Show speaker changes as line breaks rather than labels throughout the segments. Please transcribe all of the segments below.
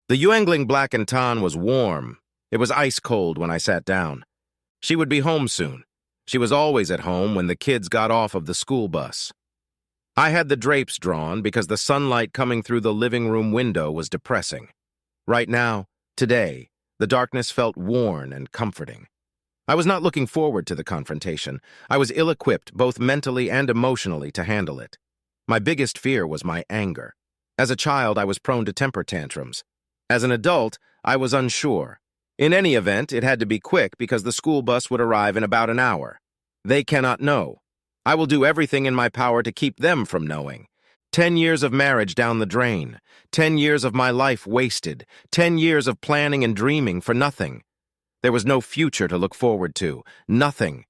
The Yuengling Black and Tan was warm. It was ice cold when I sat down. She would be home soon. She was always at home when the kids got off of the school bus. I had the drapes drawn because the sunlight coming through the living room window was depressing. Right now, today, the darkness felt worn and comforting. I was not looking forward to the confrontation. I was ill-equipped, both mentally and emotionally, to handle it. My biggest fear was my anger. As a child, I was prone to temper tantrums. As an adult, I was unsure. In any event, it had to be quick because the school bus would arrive in about an hour. They cannot know. I will do everything in my power to keep them from knowing. 10 years of marriage down the drain. 10 years of my life wasted. 10 years of planning and dreaming for nothing. There was no future to look forward to. Nothing.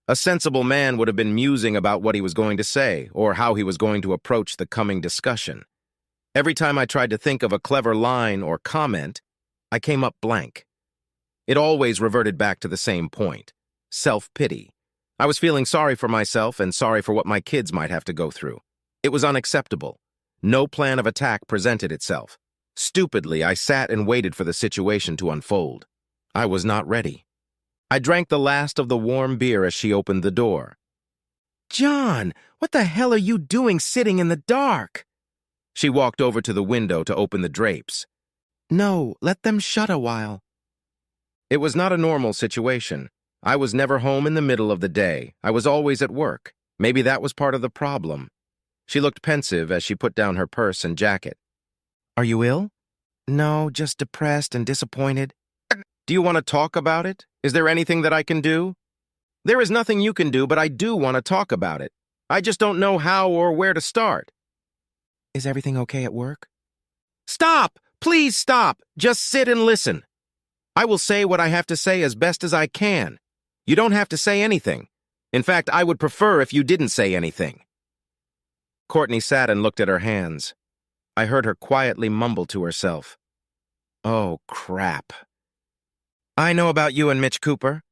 A sensible man would have been musing about what he was going to say or how he was going to approach the coming discussion. Every time I tried to think of a clever line or comment, I came up blank. It always reverted back to the same point: self-pity. I was feeling sorry for myself and sorry for what my kids might have to go through. It was unacceptable. No plan of attack presented itself. Stupidly, I sat and waited for the situation to unfold. I was not ready. I drank the last of the warm beer as she opened the door. "John, what the hell are you doing sitting in the dark?" She walked over to the window to open the drapes. "No, let them shut a while." It was not a normal situation. I was never home in the middle of the day. I was always at work. Maybe that was part of the problem. She looked pensive as she put down her purse and jacket. "Are you ill?" "No, just depressed and disappointed." "Do you want to talk about it? Is there anything that I can do?" "There is nothing you can do, but I do want to talk about it. I just don't know how or where to start." "Is everything okay at work?" "Stop! Please stop! Just sit and listen. I will say what I have to say as best as I can. You don't have to say anything. In fact, I would prefer if you didn't say anything." Courtney sat and looked at her hands. I heard her quietly mumble to herself, "Oh, crap. I know about you and Mitch Cooper."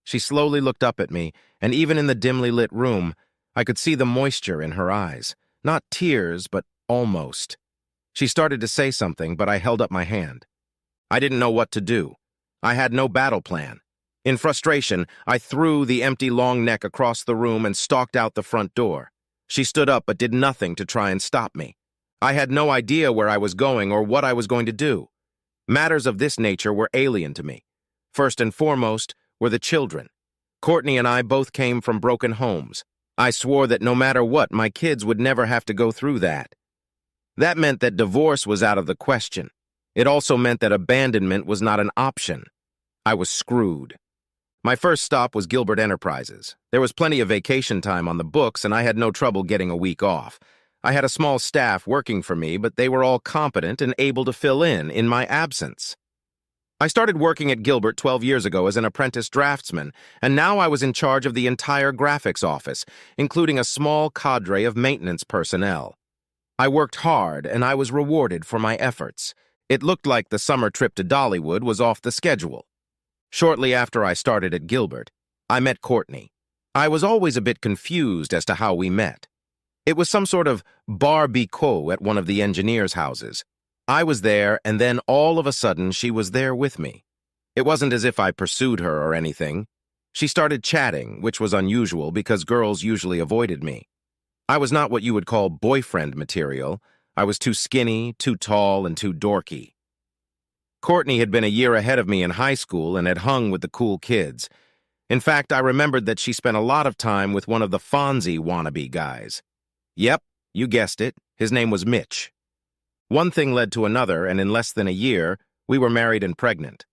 She slowly looked up at me, and even in the dimly lit room, I could see the moisture in her eyes. Not tears, but almost. She started to say something, but I held up my hand. I didn't know what to do. I had no battle plan. In frustration, I threw the empty long neck across the room and stalked out the front door. She stood up but did nothing to try and stop me. I had no idea where I was going or what I was going to do. Matters of this nature were alien to me. First and foremost were the children. Courtney and I both came from broken homes. I swore that no matter what, my kids would never have to go through that. That meant that divorce was out of the question. It also meant that abandonment was not an option. I was screwed. My first stop was Gilbert Enterprises. There was plenty of vacation time on the books, and I had no trouble getting a week off. I had a small staff working for me, but they were all competent and able to fill in my absence. I started working at Gilbert 12 years ago as an apprentice draftsman, and now I was in charge of the entire graphics office, including a small cadre of maintenance personnel. I worked hard, and I was rewarded for my efforts. It looked like the summer trip to Dollywood was off the schedule. Shortly after I started at Gilbert, I met Courtney. I was always a bit confused as to how we met. It was some sort of barbecue at one of the engineers' houses. I was there, and then all of a sudden she was there with me. It wasn't as if I pursued her or anything. She started chatting, which was unusual because girls usually avoided me. I was not what you would call boyfriend material. I was too skinny, too tall, and too dorky. Courtney had been a year ahead of me in high school and had hung with the cool kids. In fact, I remembered that she spent a lot of time with one of the Fonzie wannabe guys. Yep, you guessed it. His name was Mitch. One thing led to another, and in less than a year, we were married and pregnant.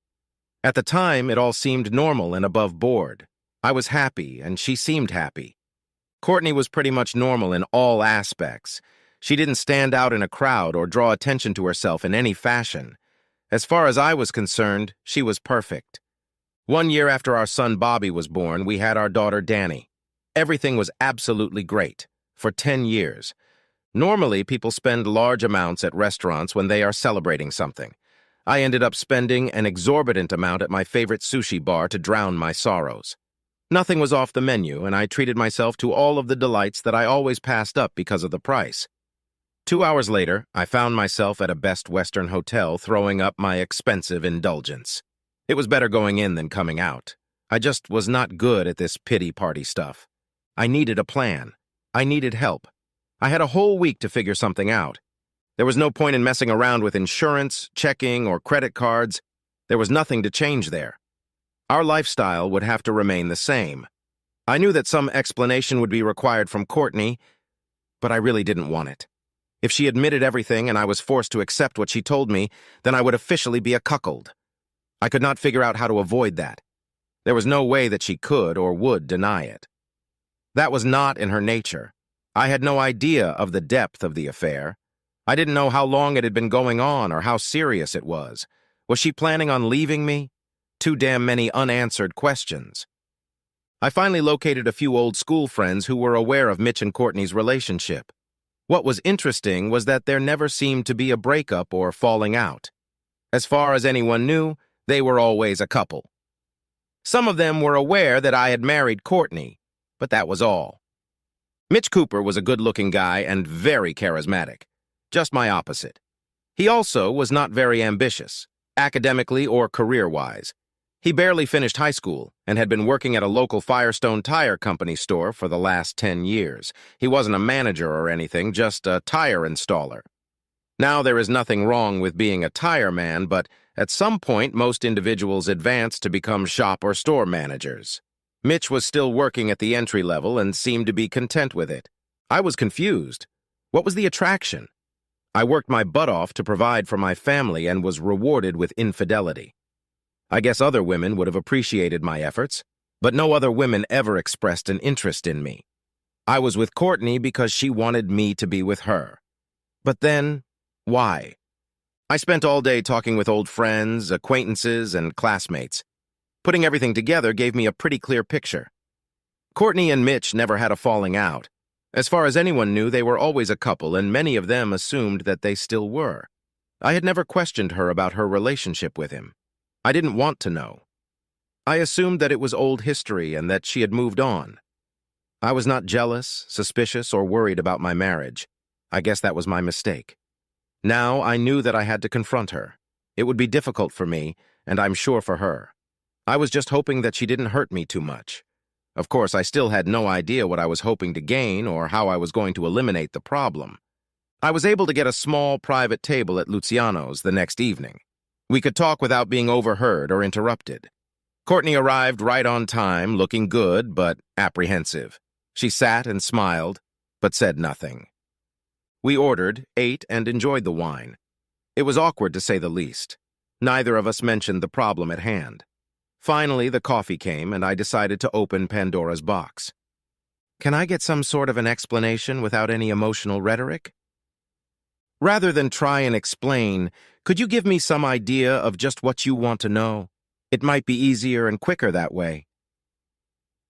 At the time, it all seemed normal and above board. I was happy, and she seemed happy. Courtney was pretty much normal in all aspects. She didn't stand out in a crowd or draw attention to herself in any fashion. As far as I was concerned, she was perfect. 1 year after our son Bobby was born, we had our daughter Danny. Everything was absolutely great. For 10 years. Normally, people spend large amounts at restaurants when they are celebrating something. I ended up spending an exorbitant amount at my favorite sushi bar to drown my sorrows. Nothing was off the menu, and I treated myself to all of the delights that I always passed up because of the price. 2 hours later, I found myself at a Best Western hotel throwing up my expensive indulgence. It was better going in than coming out. I just was not good at this pity party stuff. I needed a plan. I needed help. I had a whole week to figure something out. There was no point in messing around with insurance, checking, or credit cards. There was nothing to change there. Our lifestyle would have to remain the same. I knew that some explanation would be required from Courtney, but I really didn't want it. If she admitted everything and I was forced to accept what she told me, then I would officially be a cuckold. I could not figure out how to avoid that. There was no way that she could or would deny it. That was not in her nature. I had no idea of the depth of the affair. I didn't know how long it had been going on or how serious it was. Was she planning on leaving me? Too damn many unanswered questions. I finally located a few old school friends who were aware of Mitch and Courtney's relationship. What was interesting was that there never seemed to be a breakup or falling out. As far as anyone knew, they were always a couple. Some of them were aware that I had married Courtney, but that was all. Mitch Cooper was a good-looking guy and very charismatic, just my opposite. He also was not very ambitious, academically or career-wise. He barely finished high school and had been working at a local Firestone Tire Company store for the last 10 years. He wasn't a manager or anything, just a tire installer. Now, there is nothing wrong with being a tire man, but at some point, most individuals advance to become shop or store managers. Mitch was still working at the entry level and seemed to be content with it. I was confused. What was the attraction? I worked my butt off to provide for my family and was rewarded with infidelity. I guess other women would have appreciated my efforts, but no other women ever expressed an interest in me. I was with Courtney because she wanted me to be with her. But then, why? I spent all day talking with old friends, acquaintances, and classmates. Putting everything together gave me a pretty clear picture. Courtney and Mitch never had a falling out. As far as anyone knew, they were always a couple, and many of them assumed that they still were. I had never questioned her about her relationship with him. I didn't want to know. I assumed that it was old history and that she had moved on. I was not jealous, suspicious, or worried about my marriage. I guess that was my mistake. Now I knew that I had to confront her. It would be difficult for me, and I'm sure for her. I was just hoping that she didn't hurt me too much. Of course, I still had no idea what I was hoping to gain or how I was going to eliminate the problem. I was able to get a small private table at Luciano's the next evening. We could talk without being overheard or interrupted. Courtney arrived right on time, looking good but apprehensive. She sat and smiled, but said nothing. We ordered, ate, and enjoyed the wine. It was awkward to say the least. Neither of us mentioned the problem at hand. Finally, the coffee came, and I decided to open Pandora's box. Can I get some sort of an explanation without any emotional rhetoric? Rather than try and explain, could you give me some idea of just what you want to know? It might be easier and quicker that way.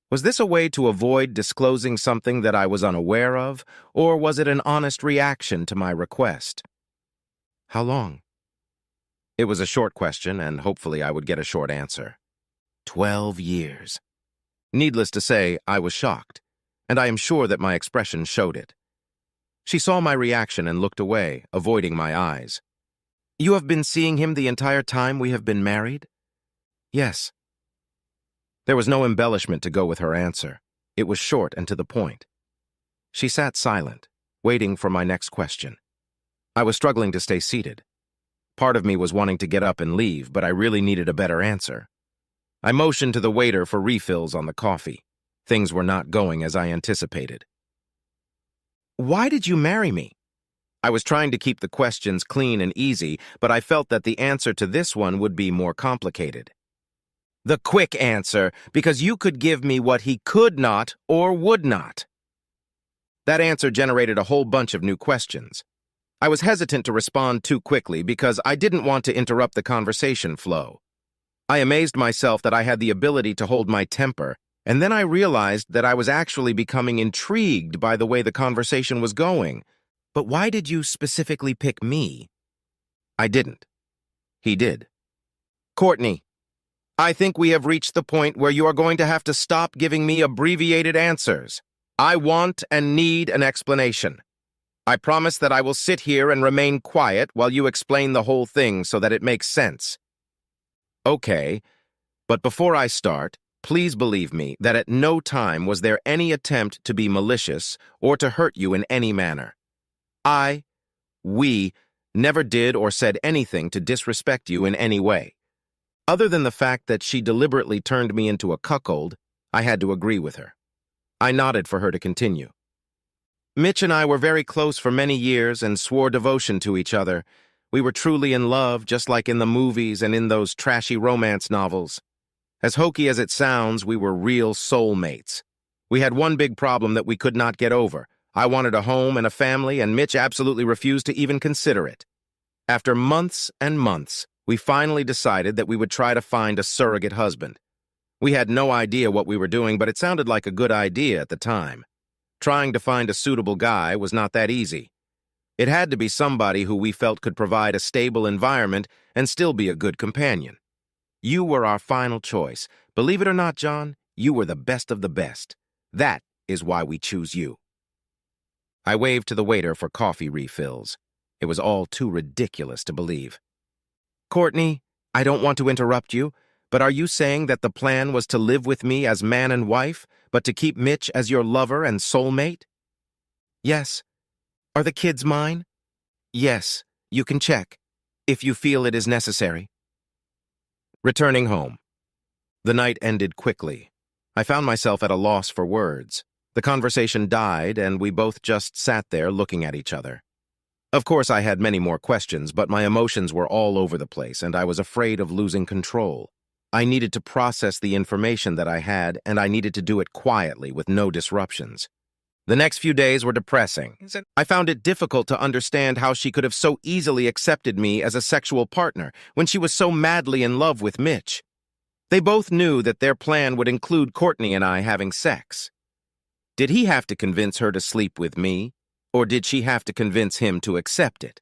Was this a way to avoid disclosing something that I was unaware of, or was it an honest reaction to my request? How long? It was a short question, and hopefully I would get a short answer. 12 years. Needless to say, I was shocked, and I am sure that my expression showed it. She saw my reaction and looked away, avoiding my eyes. You have been seeing him the entire time we have been married? Yes. There was no embellishment to go with her answer. It was short and to the point. She sat silent, waiting for my next question. I was struggling to stay seated. Part of me was wanting to get up and leave, but I really needed a better answer. I motioned to the waiter for refills on the coffee. Things were not going as I anticipated. Why did you marry me? I was trying to keep the questions clean and easy, but I felt that the answer to this one would be more complicated. The quick answer, because you could give me what he could not or would not. That answer generated a whole bunch of new questions. I was hesitant to respond too quickly because I didn't want to interrupt the conversation flow. I amazed myself that I had the ability to hold my temper, and then I realized that I was actually becoming intrigued by the way the conversation was going. But why did you specifically pick me? I didn't. He did. Courtney, I think we have reached the point where you are going to have to stop giving me abbreviated answers. I want and need an explanation. I promise that I will sit here and remain quiet while you explain the whole thing so that it makes sense. Okay, but before I start, please believe me that at no time was there any attempt to be malicious or to hurt you in any manner. We, never did or said anything to disrespect you in any way. Other than the fact that she deliberately turned me into a cuckold, I had to agree with her. I nodded for her to continue. Mitch and I were very close for many years and swore devotion to each other. We were truly in love, just like in the movies and in those trashy romance novels. As hokey as it sounds, we were real soulmates. We had one big problem that we could not get over. I wanted a home and a family, and Mitch absolutely refused to even consider it. After months and months, we finally decided that we would try to find a surrogate husband. We had no idea what we were doing, but it sounded like a good idea at the time. Trying to find a suitable guy was not that easy. It had to be somebody who we felt could provide a stable environment and still be a good companion. You were our final choice. Believe it or not, John, you were the best of the best. That is why we choose you. I waved to the waiter for coffee refills. It was all too ridiculous to believe. Courtney, I don't want to interrupt you, but are you saying that the plan was to live with me as man and wife, but to keep Mitch as your lover and soulmate? Yes. Are the kids mine? Yes, you can check, if you feel it is necessary. Returning home. The night ended quickly. I found myself at a loss for words. The conversation died, and we both just sat there looking at each other. Of course, I had many more questions, but my emotions were all over the place, and I was afraid of losing control. I needed to process the information that I had, and I needed to do it quietly with no disruptions. The next few days were depressing. I found it difficult to understand how she could have so easily accepted me as a sexual partner when she was so madly in love with Mitch. They both knew that their plan would include Courtney and I having sex. Did he have to convince her to sleep with me, or did she have to convince him to accept it?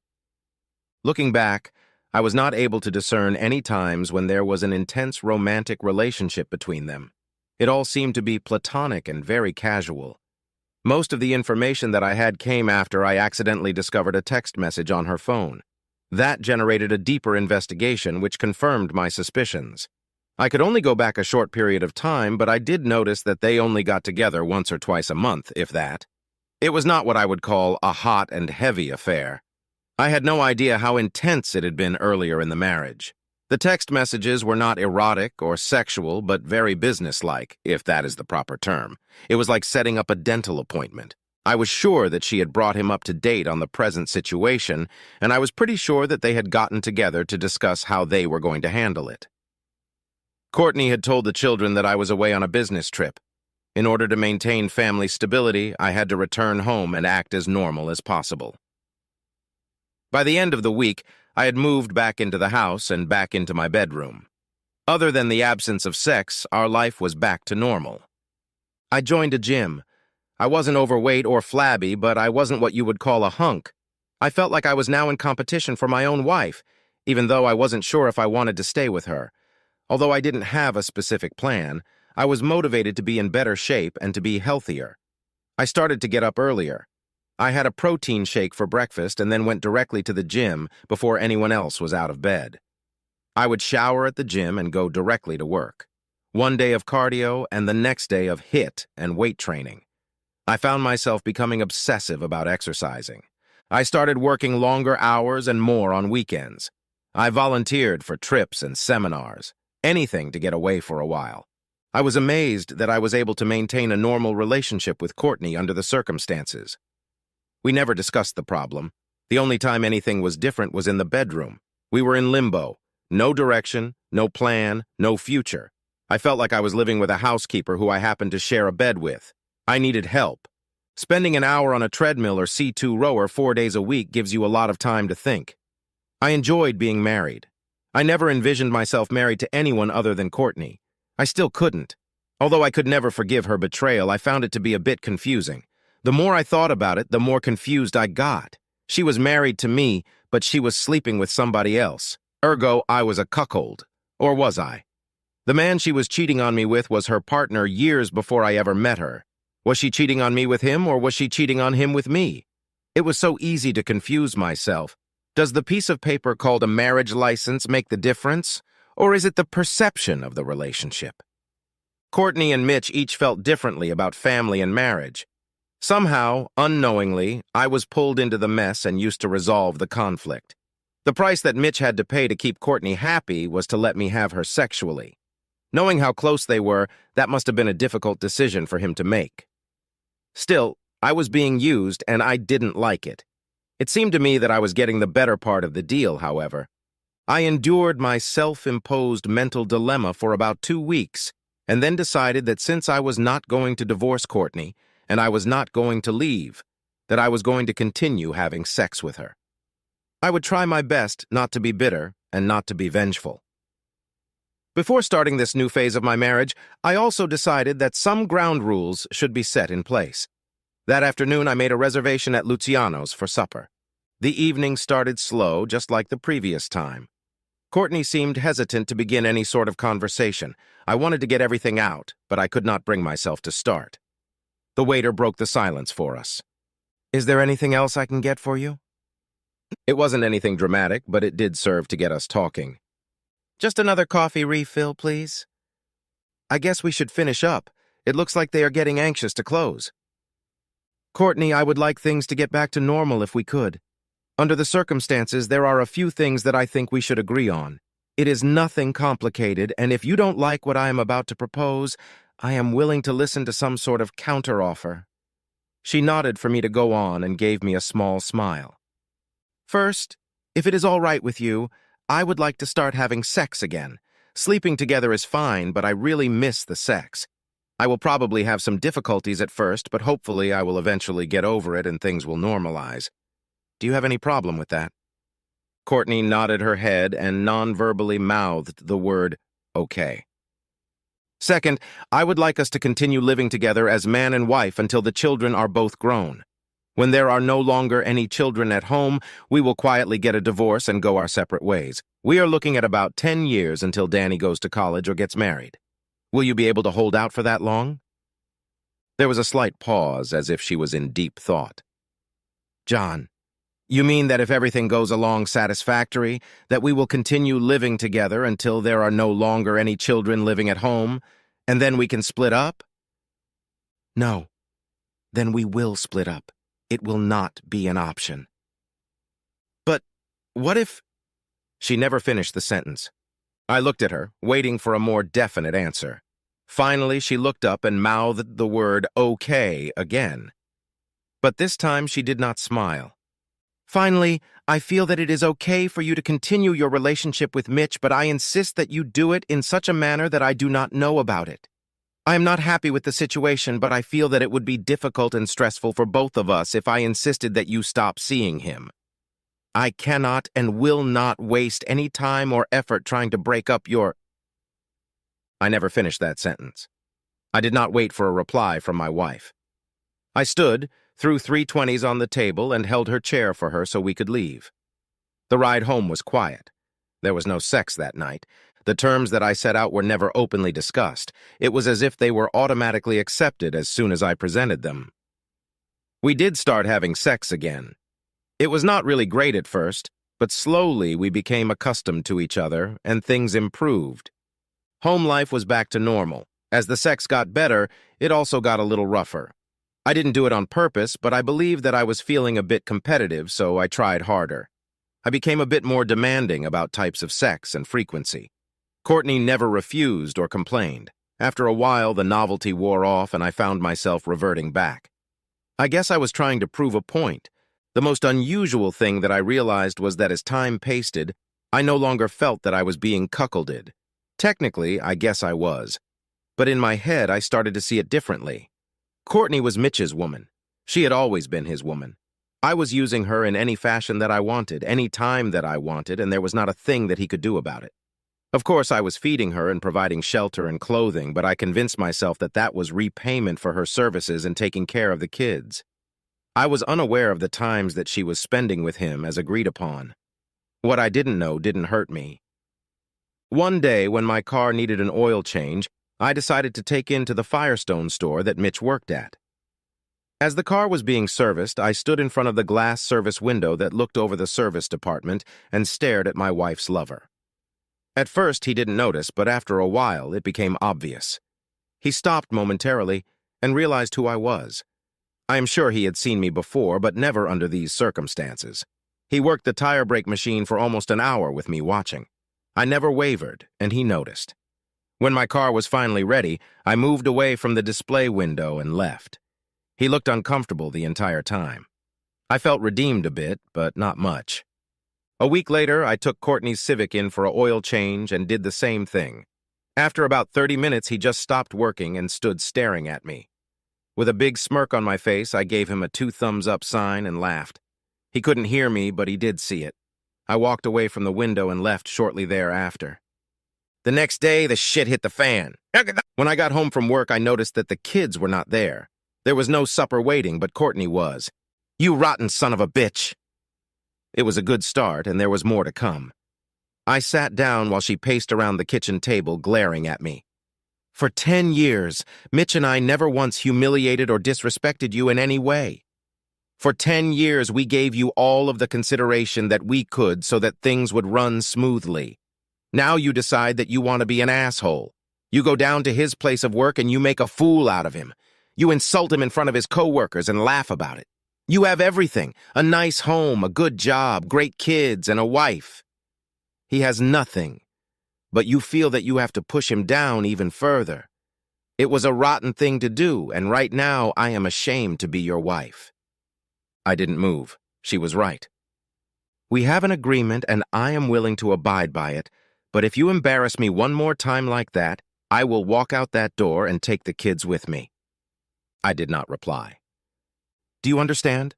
Looking back, I was not able to discern any times when there was an intense romantic relationship between them. It all seemed to be platonic and very casual. Most of the information that I had came after I accidentally discovered a text message on her phone. That generated a deeper investigation which confirmed my suspicions. I could only go back a short period of time, but I did notice that they only got together once or twice a month, if that. It was not what I would call a hot and heavy affair. I had no idea how intense it had been earlier in the marriage. The text messages were not erotic or sexual, but very businesslike, if that is the proper term. It was like setting up a dental appointment. I was sure that she had brought him up to date on the present situation, and I was pretty sure that they had gotten together to discuss how they were going to handle it. Courtney had told the children that I was away on a business trip. In order to maintain family stability, I had to return home and act as normal as possible. By the end of the week, I had moved back into the house and back into my bedroom. Other than the absence of sex, our life was back to normal. I joined a gym. I wasn't overweight or flabby, but I wasn't what you would call a hunk. I felt like I was now in competition for my own wife, even though I wasn't sure if I wanted to stay with her. Although I didn't have a specific plan, I was motivated to be in better shape and to be healthier. I started to get up earlier. I had a protein shake for breakfast and then went directly to the gym before anyone else was out of bed. I would shower at the gym and go directly to work. One day of cardio and the next day of HIIT and weight training. I found myself becoming obsessive about exercising. I started working longer hours and more on weekends. I volunteered for trips and seminars, anything to get away for a while. I was amazed that I was able to maintain a normal relationship with Courtney under the circumstances. We never discussed the problem. The only time anything was different was in the bedroom. We were in limbo. No direction, no plan, no future. I felt like I was living with a housekeeper who I happened to share a bed with. I needed help. Spending an hour on a treadmill or C2 rower 4 days a week gives you a lot of time to think. I enjoyed being married. I never envisioned myself married to anyone other than Courtney. I still couldn't. Although I could never forgive her betrayal, I found it to be a bit confusing. The more I thought about it, the more confused I got. She was married to me, but she was sleeping with somebody else. Ergo, I was a cuckold. Or was I? The man she was cheating on me with was her partner years before I ever met her. Was she cheating on me with him, or was she cheating on him with me? It was so easy to confuse myself. Does the piece of paper called a marriage license make the difference, or is it the perception of the relationship? Courtney and Mitch each felt differently about family and marriage. Somehow, unknowingly, I was pulled into the mess and used to resolve the conflict. The price that Mitch had to pay to keep Courtney happy was to let me have her sexually. Knowing how close they were, that must have been a difficult decision for him to make. Still, I was being used and I didn't like it. It seemed to me that I was getting the better part of the deal, however. I endured my self-imposed mental dilemma for about 2 weeks and then decided that since I was not going to divorce Courtney and I was not going to leave, that I was going to continue having sex with her. I would try my best not to be bitter and not to be vengeful. Before starting this new phase of my marriage, I also decided that some ground rules should be set in place. That afternoon, I made a reservation at Luciano's for supper. The evening started slow, just like the previous time. Courtney seemed hesitant to begin any sort of conversation. I wanted to get everything out, but I could not bring myself to start. The waiter broke the silence for us. "Is there anything else I can get for you?" It wasn't anything dramatic, but it did serve to get us talking. "Just another coffee refill, please." "I guess we should finish up. It looks like they are getting anxious to close." "Courtney, I would like things to get back to normal if we could. Under the circumstances, there are a few things that I think we should agree on. It is nothing complicated, and if you don't like what I am about to propose, I am willing to listen to some sort of counteroffer." She nodded for me to go on and gave me a small smile. "First, if it is all right with you, I would like to start having sex again. Sleeping together is fine, but I really miss the sex. I will probably have some difficulties at first, but hopefully I will eventually get over it and things will normalize. Do you have any problem with that?" Courtney nodded her head and non-verbally mouthed the word, "okay." "Second, I would like us to continue living together as man and wife until the children are both grown. When there are no longer any children at home, we will quietly get a divorce and go our separate ways. We are looking at about 10 years until Danny goes to college or gets married. Will you be able to hold out for that long?" There was a slight pause, as if she was in deep thought. "John, you mean that if everything goes along satisfactory, that we will continue living together until there are no longer any children living at home, and then we can split up?" "No. Then we will split up. It will not be an option." "But what if—" She never finished the sentence. I looked at her, waiting for a more definite answer. Finally, she looked up and mouthed the word "okay" again. But this time she did not smile. "Finally, I feel that it is okay for you to continue your relationship with Mitch, but I insist that you do it in such a manner that I do not know about it. I am not happy with the situation, but I feel that it would be difficult and stressful for both of us if I insisted that you stop seeing him. I cannot and will not waste any time or effort trying to break up your—" I never finished that sentence. I did not wait for a reply from my wife. I stood, threw 320s on the table, and held her chair for her so we could leave. The ride home was quiet. There was no sex that night. The terms that I set out were never openly discussed. It was as if they were automatically accepted as soon as I presented them. We did start having sex again. It was not really great at first, but slowly we became accustomed to each other, and things improved. Home life was back to normal. As the sex got better, it also got a little rougher. I didn't do it on purpose, but I believed that I was feeling a bit competitive, so I tried harder. I became a bit more demanding about types of sex and frequency. Courtney never refused or complained. After a while, the novelty wore off and I found myself reverting back. I guess I was trying to prove a point. The most unusual thing that I realized was that as time passed, I no longer felt that I was being cuckolded. Technically, I guess I was. But in my head, I started to see it differently. Courtney was Mitch's woman. She had always been his woman. I was using her in any fashion that I wanted, any time that I wanted, and there was not a thing that he could do about it. Of course, I was feeding her and providing shelter and clothing, but I convinced myself that that was repayment for her services and taking care of the kids. I was unaware of the times that she was spending with him as agreed upon. What I didn't know didn't hurt me. One day, when my car needed an oil change, I decided to take in to the Firestone store that Mitch worked at. As the car was being serviced, I stood in front of the glass service window that looked over the service department and stared at my wife's lover. At first, he didn't notice, but after a while, it became obvious. He stopped momentarily and realized who I was. I am sure he had seen me before, but never under these circumstances. He worked the tire brake machine for almost an hour with me watching. I never wavered, and he noticed. When my car was finally ready, I moved away from the display window and left. He looked uncomfortable the entire time. I felt redeemed a bit, but not much. A week later, I took Courtney's Civic in for an oil change and did the same thing. After about 30 minutes, he just stopped working and stood staring at me. With a big smirk on my face, I gave him a 2 thumbs up sign and laughed. He couldn't hear me, but he did see it. I walked away from the window and left shortly thereafter. The next day, the shit hit the fan. When I got home from work, I noticed that the kids were not there. There was no supper waiting, but Courtney was. "You rotten son of a bitch!" It was a good start, and there was more to come. I sat down while she paced around the kitchen table, glaring at me. "For 10 years, Mitch and I never once humiliated or disrespected you in any way. For 10 years, we gave you all of the consideration that we could so that things would run smoothly. Now you decide that you want to be an asshole. You go down to his place of work and you make a fool out of him. You insult him in front of his coworkers and laugh about it. You have everything, a nice home, a good job, great kids, and a wife. He has nothing, but you feel that you have to push him down even further. It was a rotten thing to do, and right now I am ashamed to be your wife." I didn't move. She was right. "We have an agreement, and I am willing to abide by it, but if you embarrass me one more time like that, I will walk out that door and take the kids with me." I did not reply. "Do you understand?"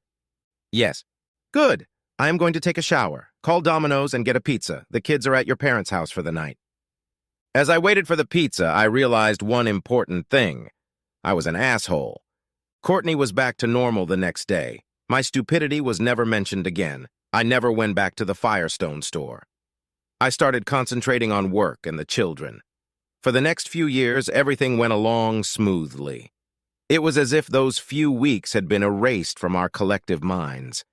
"Yes." "Good. I am going to take a shower. Call Domino's and get a pizza. The kids are at your parents' house for the night." As I waited for the pizza, I realized one important thing. I was an asshole. Courtney was back to normal the next day. My stupidity was never mentioned again. I never went back to the Firestone store. I started concentrating on work and the children. For the next few years, everything went along smoothly. It was as if those few weeks had been erased from our collective minds.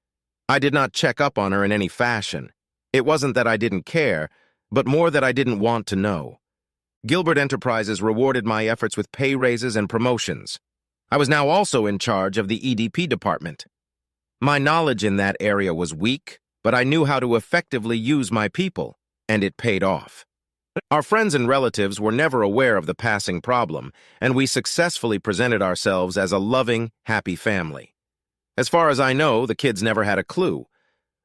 I did not check up on her in any fashion. It wasn't that I didn't care, but more that I didn't want to know. Gilbert Enterprises rewarded my efforts with pay raises and promotions. I was now also in charge of the EDP department. My knowledge in that area was weak, but I knew how to effectively use my people, and it paid off. Our friends and relatives were never aware of the passing problem, and we successfully presented ourselves as a loving, happy family. As far as I know, the kids never had a clue.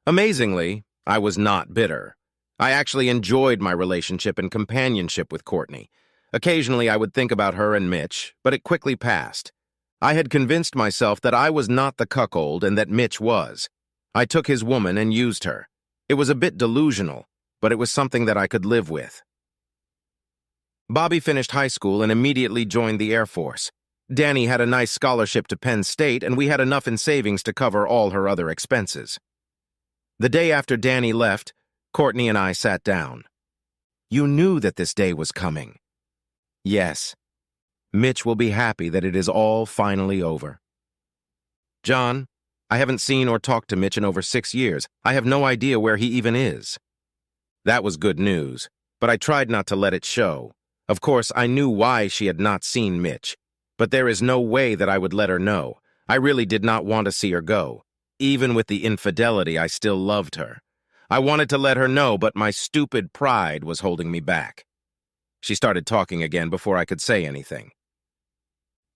Amazingly, I was not bitter. I actually enjoyed my relationship and companionship with Courtney. Occasionally, I would think about her and Mitch, but it quickly passed. I had convinced myself that I was not the cuckold and that Mitch was. I took his woman and used her. It was a bit delusional, but it was something that I could live with. Bobby finished high school and immediately joined the Air Force. Danny had a nice scholarship to Penn State, and we had enough in savings to cover all her other expenses. The day after Danny left, Courtney and I sat down. "You knew that this day was coming." "Yes. Mitch will be happy that it is all finally over." "John, I haven't seen or talked to Mitch in over 6 years. I have no idea where he even is." That was good news, but I tried not to let it show. Of course, I knew why she had not seen Mitch, but there is no way that I would let her know. I really did not want to see her go. Even with the infidelity, I still loved her. I wanted to let her know, but my stupid pride was holding me back. She started talking again before I could say anything.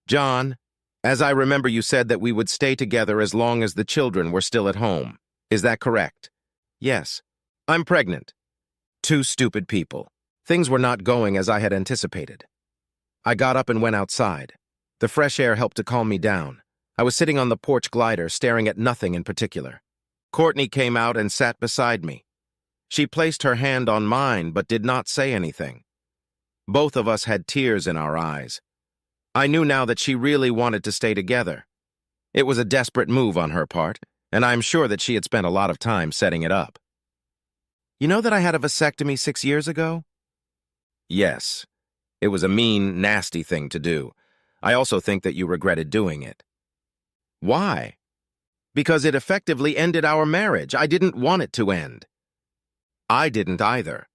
"John, as I remember, you said that we would stay together as long as the children were still at home. Is that correct?" "Yes. I'm pregnant." 2 stupid people. Things were not going as I had anticipated. I got up and went outside. The fresh air helped to calm me down. I was sitting on the porch glider, staring at nothing in particular. Courtney came out and sat beside me. She placed her hand on mine, but did not say anything. Both of us had tears in our eyes. I knew now that she really wanted to stay together. It was a desperate move on her part, and I'm sure that she had spent a lot of time setting it up. "You know that I had a vasectomy 6 years ago?" "Yes. It was a mean, nasty thing to do. I also think that you regretted doing it." Why? Because it effectively ended our marriage. I didn't want it to end. I didn't either.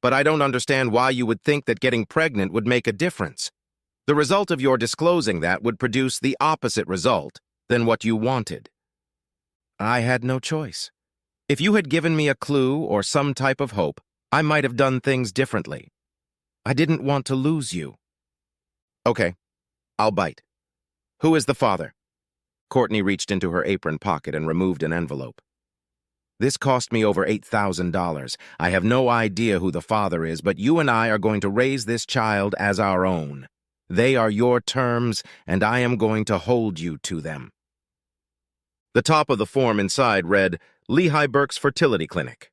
But I don't understand why you would think that getting pregnant would make a difference. The result of your disclosing that would produce the opposite result than what you wanted. I had no choice. If you had given me a clue or some type of hope, I might have done things differently. I didn't want to lose you. Okay, I'll bite. Who is the father? Courtney reached into her apron pocket and removed an envelope. This cost me over $8,000. I have no idea who the father is, but you and I are going to raise this child as our own. They are your terms, and I am going to hold you to them. The top of the form inside read, Lehigh Burke's Fertility Clinic.